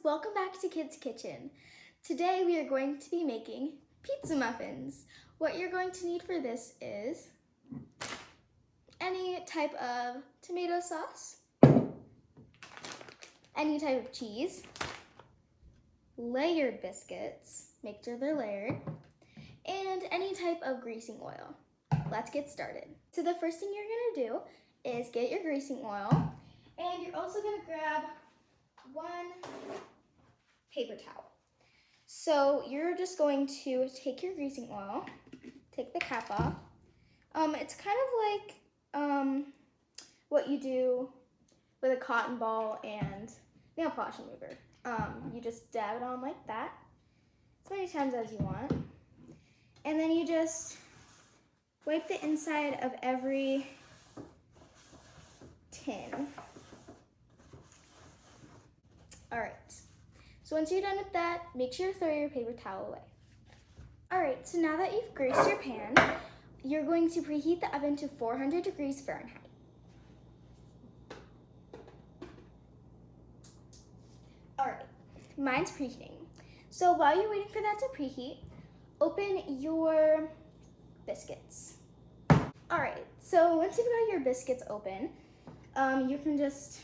welcome back to Kids Kitchen. Today we are going to be making pizza muffins. What you're going to need for this is any type of tomato sauce, any type of cheese, layered biscuits, make sure they're layered, and any type of greasing oil. Let's get started. So the first thing you're gonna do is get your greasing oil, and you're also gonna grab one paper towel. So you're just going to take your greasing oil, take the cap off. It's kind of like what you do with a cotton ball and nail polish remover. You just dab it on like that, as many times as you want. And then you just wipe the inside of every tin. All right, so once you're done with that, make sure to throw your paper towel away. All right, so now that you've greased your pan, you're going to preheat the oven to 400 degrees Fahrenheit. All right, mine's preheating. So while you're waiting for that to preheat, open your biscuits. All right, so once you've got your biscuits open, you can just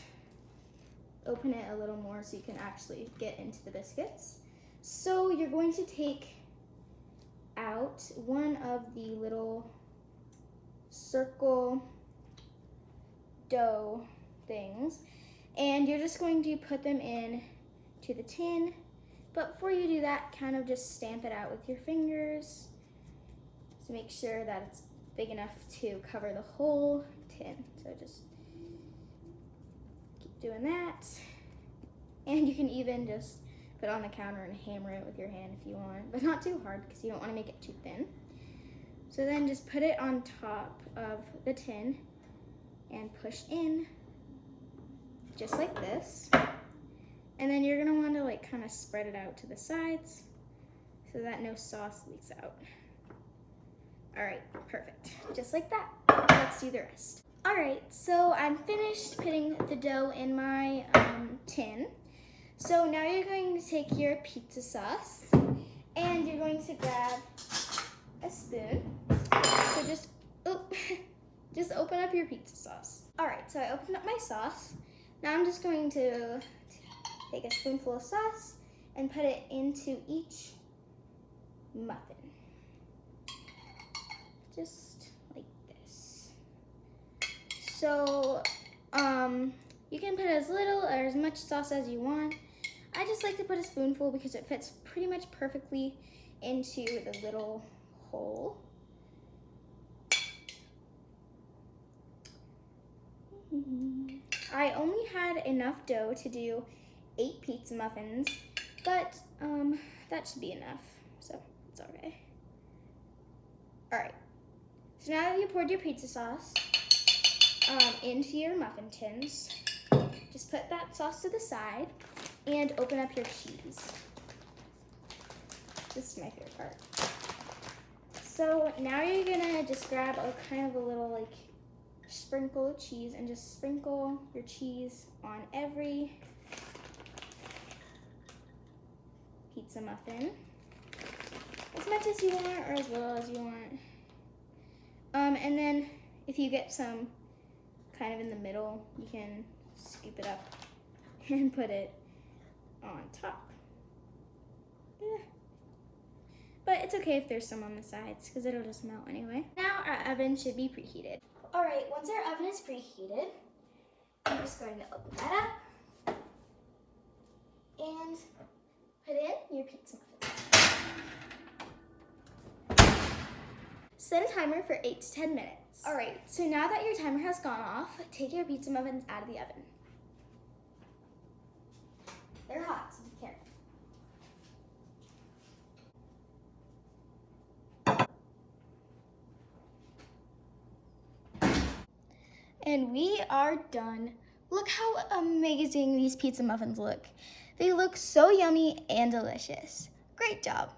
open it a little more so you can actually get into the biscuits. So you're going to take out one of the little circle dough things, and you're just going to put them in to the tin. But before you do that, kind of just stamp it out with your fingers to make sure that it's big enough to cover the whole tin. So just keep doing that. And you can even just put it on the counter and hammer it with your hand if you want, but not too hard because you don't want to make it too thin. So then just put it on top of the tin and push in just like this. And then you're gonna want to like kind of spread it out to the sides so that no sauce leaks out. All right, perfect. Just like that. Let's do the rest. All right, so I'm finished putting the dough in my tin. So now you're going to take your pizza sauce and you're going to grab a spoon. So just open up your pizza sauce. All right, so I opened up my sauce. Now I'm just going to take a spoonful of sauce and put it into each muffin. Just like this. So you can put as little or as much sauce as you want. I just like to put a spoonful because it fits pretty much perfectly into the little hole. I only had enough dough to do 8 pizza muffins, but that should be enough, so it's okay. All right, so now that you poured your pizza sauce into your muffin tins, just put that sauce to the side and open up your cheese. This is my favorite part. So now you're gonna just grab a kind of a little like sprinkle of cheese and just sprinkle your cheese on every pizza muffin, as much as you want or as little as you want. And then if you get some kind of in the middle, you can scoop it up and put it on top. But it's okay if there's some on the sides because it'll just melt anyway. Now our oven should be preheated. All right, once our oven is preheated, I'm just going to open that up and put in your pizza muffins. Set a timer for 8 to 10 minutes. All right, so now that your timer has gone off, take your pizza muffins out of the oven. They're hot, so be careful. And we are done. Look how amazing these pizza muffins look. They look so yummy and delicious. Great job.